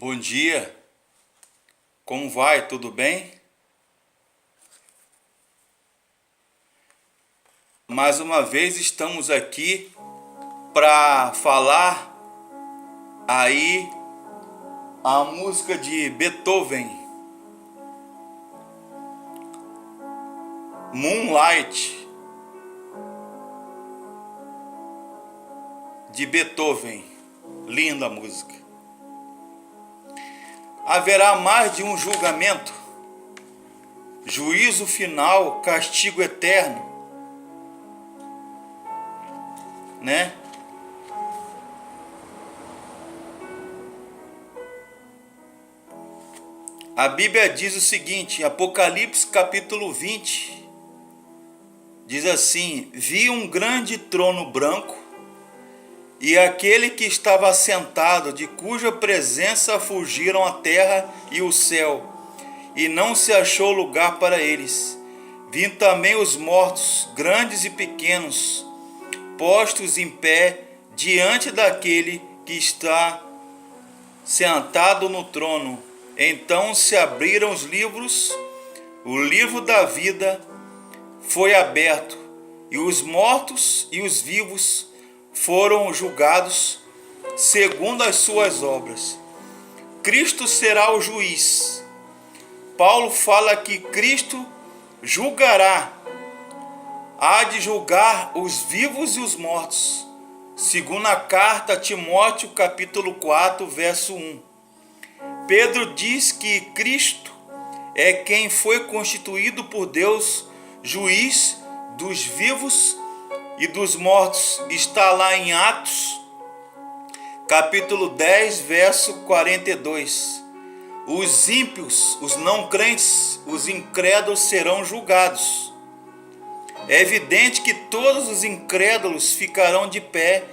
Bom dia, como vai? Tudo bem? Mais uma vez estamos aqui para falar aí a música de Beethoven, Moonlight, de Beethoven. Linda música. Haverá mais de um julgamento, juízo final, castigo eterno, né? A Bíblia diz o seguinte, Apocalipse capítulo 20, diz assim: vi um grande trono branco e aquele que estava assentado, de cuja presença fugiram a terra e o céu, e não se achou lugar para eles. Vi também os mortos, grandes e pequenos, postos em pé diante daquele que está sentado no trono. Então se abriram os livros, o livro da vida foi aberto, e os mortos e os vivos foram julgados segundo as suas obras. Cristo será o juiz. Paulo fala que Cristo julgará, há de julgar os vivos e os mortos, segundo a carta a Timóteo capítulo 4, verso 1. Pedro diz que Cristo é quem foi constituído por Deus juiz dos vivos e dos mortos. Está lá em Atos capítulo 10, verso 42. Os ímpios, os não crentes, os incrédulos serão julgados. É evidente que todos os incrédulos ficarão de pé,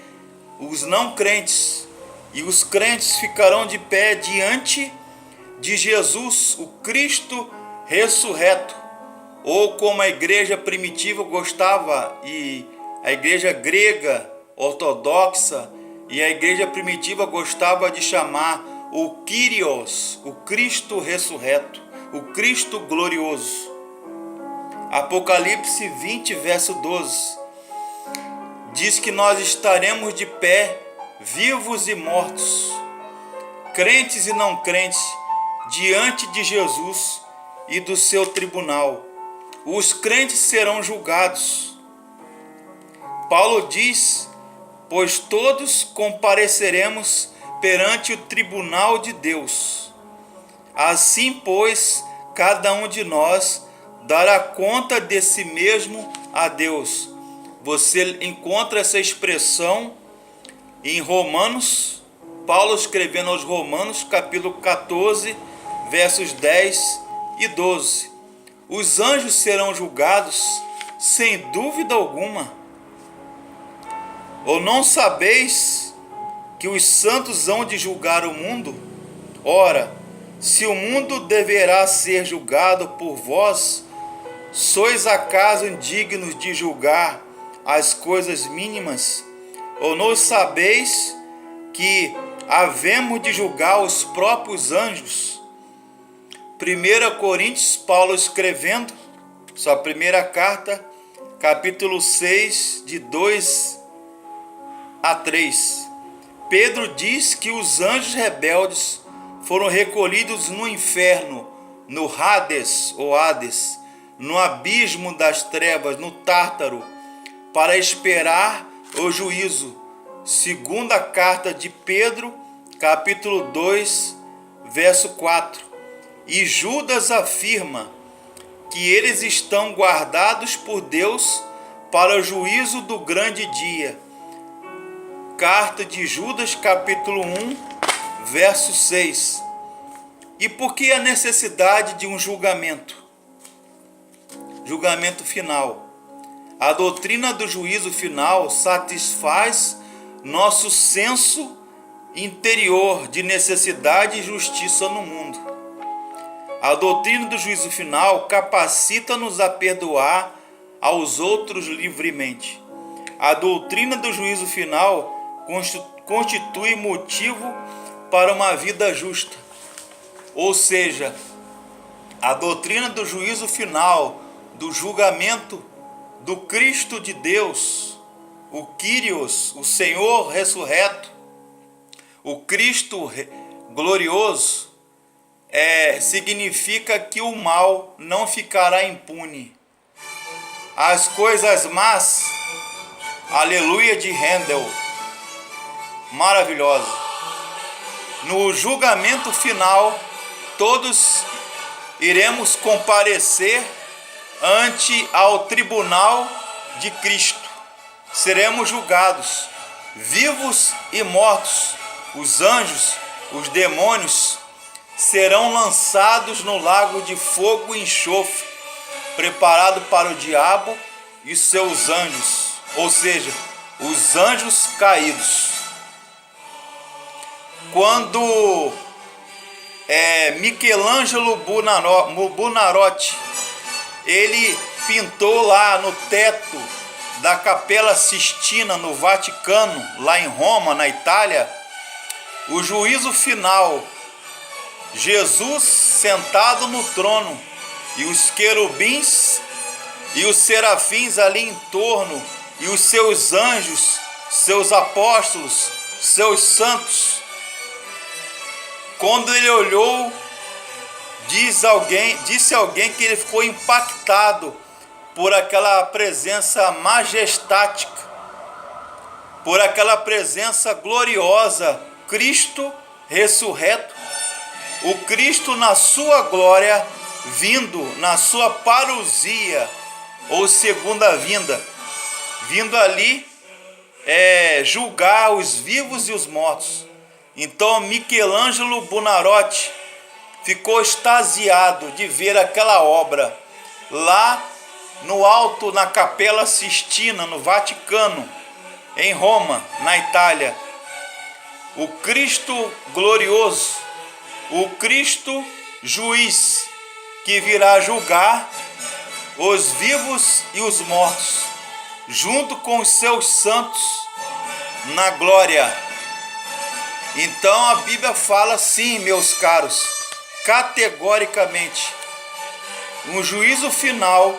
os não crentes, e os crentes ficarão de pé diante de Jesus, o Cristo ressurreto, ou como a igreja primitiva gostava, e a igreja grega ortodoxa e a igreja primitiva gostava de chamar o Kyrios, o Cristo ressurreto, o Cristo glorioso. Apocalipse 20, verso 12, diz que nós estaremos de pé, vivos e mortos, crentes e não crentes, diante de Jesus e do seu tribunal. Os crentes serão julgados. Paulo diz: pois todos compareceremos perante o tribunal de Deus. Assim, pois, cada um de nós dará conta de si mesmo a Deus. Você encontra essa expressão em Romanos, Paulo escrevendo aos Romanos, capítulo 14, versos 10 e 12. Os anjos serão julgados, sem dúvida alguma. Ou não sabeis que os santos hão de julgar o mundo? Ora, se o mundo deverá ser julgado por vós, sois acaso indignos de julgar as coisas mínimas? Ou não sabeis que havemos de julgar os próprios anjos? 1 Coríntios, Paulo escrevendo sua primeira carta, capítulo 6, de 2 a 3. Pedro diz que os anjos rebeldes foram recolhidos no inferno, no Hades ou Hades, no abismo das trevas, no Tártaro, para esperar o juízo. Segunda carta de Pedro, capítulo 2, verso 4. E Judas afirma que eles estão guardados por Deus para o juízo do grande dia. Carta de Judas, capítulo 1, verso 6. E por que a necessidade de um julgamento? Julgamento final. A doutrina do juízo final satisfaz nosso senso interior de necessidade e justiça no mundo. A doutrina do juízo final capacita-nos a perdoar aos outros livremente. A doutrina do juízo final constitui motivo para uma vida justa. Ou seja, a doutrina do juízo final, do julgamento do Cristo de Deus, o Kyrios, o Senhor ressurreto, o Cristo glorioso, significa que o mal não ficará impune. As coisas más, aleluia de Handel, maravilhosa. No julgamento final, todos iremos comparecer ante ao tribunal de Cristo. Seremos julgados, vivos e mortos. Os anjos, os demônios, serão lançados no lago de fogo e enxofre, preparado para o diabo e seus anjos, ou seja, os anjos caídos. Quando Michelangelo Buonarroti, ele pintou lá no teto da Capela Sistina, no Vaticano, lá em Roma, na Itália, o juízo final, Jesus sentado no trono, e os querubins e os serafins ali em torno, e os seus anjos, seus apóstolos, seus santos. Quando ele olhou, disse alguém que ele ficou impactado por aquela presença majestática, por aquela presença gloriosa, Cristo ressurreto, o Cristo na sua glória, vindo na sua parousia, ou segunda vinda, vindo ali julgar os vivos e os mortos. Então Michelangelo Buonarroti ficou extasiado de ver aquela obra lá no alto, na Capela Sistina, no Vaticano, em Roma, na Itália. O Cristo glorioso, o Cristo juiz, que virá julgar os vivos e os mortos, junto com os seus santos na glória. Então a Bíblia fala sim, meus caros, categoricamente, um juízo final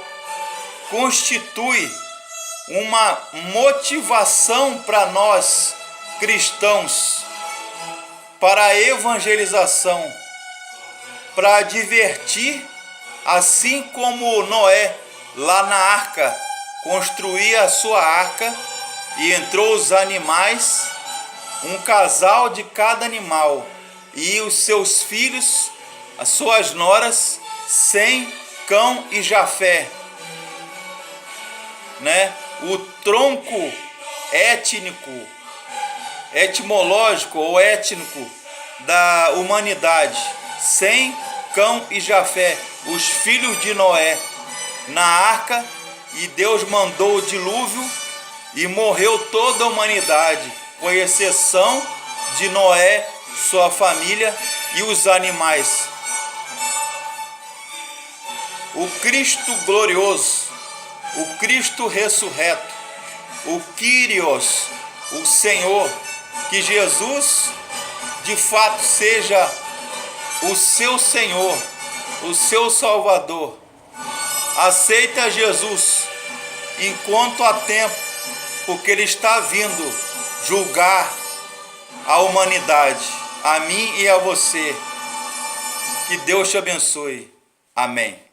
constitui uma motivação para nós cristãos, para a evangelização, para advertir, assim como Noé, lá na arca, construía a sua arca e entrou os animais, um casal de cada animal, e os seus filhos, as suas noras, Sem, Cão e Jafé, o tronco étnico, etimológico ou étnico da humanidade, Sem, Cão e Jafé, os filhos de Noé, na arca, e Deus mandou o dilúvio e morreu toda a humanidade, com exceção de Noé, sua família e os animais. O Cristo glorioso, o Cristo ressurreto, o Kyrios, o Senhor, que Jesus de fato seja o seu Senhor, o seu Salvador. Aceita Jesus enquanto há tempo, porque Ele está vindo julgar a humanidade, a mim e a você. Que Deus te abençoe. Amém.